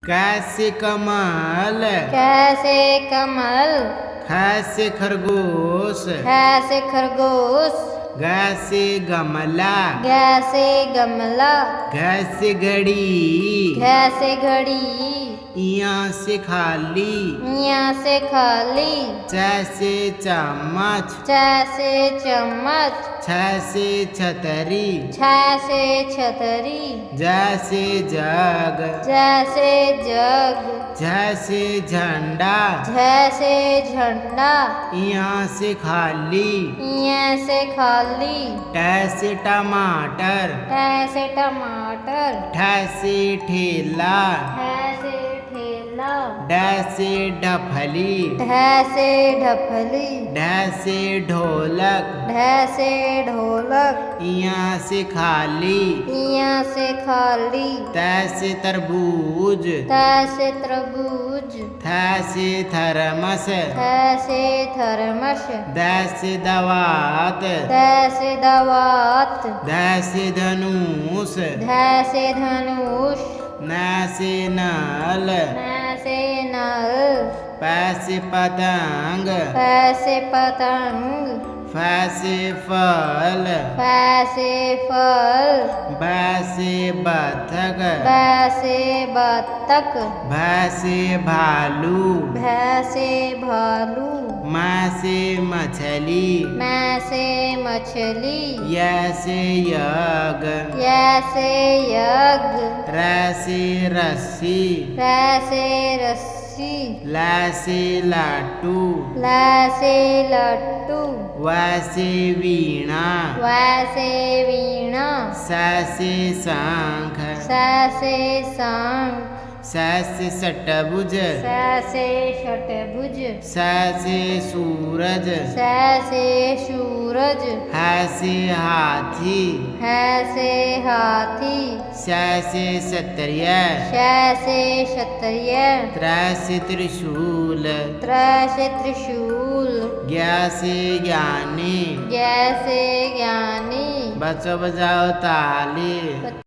कैसे कमल, कैसे कमल, खैसे खरगोश, कैसे खरगोश, गैसे गमला, कैसे गमला, घैसे घड़ी, कैसे घड़ी, यहाँ से खाली, यहाँ से खाली, जैसे चम्मच, जैसे चम्मच, छैसे छतरी, जैसे छतरी, जैसे जग, जैसे जग, जैसे झंडा, जैसे झंडा, यहाँ से खाली, यहाँ से खाली, टैसे टमाटर, कैसे टमाटर, ठैसे ठेला, कैसे ठेला, डैसे ढफली, ढैसे ढफली, ढैसे ढोलक, ढैसे ढोलक, यहाँ से खाली, यहाँ से खाली, तैसे तरबूज, तैसे तरबूज, थैसे थरमस, तैसे थर्मस, दैसे दवात, तैसे दवात, दैसे धनुष, धैसे धनुष, नैसे नल, नैसे नल, पैसे पतंग, पैसे पतंग, फैसे फल, पैसे फल, बैसे बतख, पैसे बत्तख, भैसे भालू, भैंसे भालू, मैसे मछली, मैसे मछली, यैसे यग, यैसे यज्ञ, रैसे रस्सी, कैसे रस्सी, लैसे लाटू, लैसे लट्टू, वैसे वीणा, वैसे वीणा, सैसे शंख, सैसे शंख, सैसे षट्भुज, सैसे षट्भुज, सैसे सूरज, सैसे सूरज, हैसे हाथी, हैसे हाथी, सैसे क्षत्रिय, शैसे क्षत्रिय, त्रैसे त्रिशूल, त्रैसे त्रिशूल, ज्ञासे ज्ञानी। जैसे ज्ञानी। बच्चों बजाओ ताली।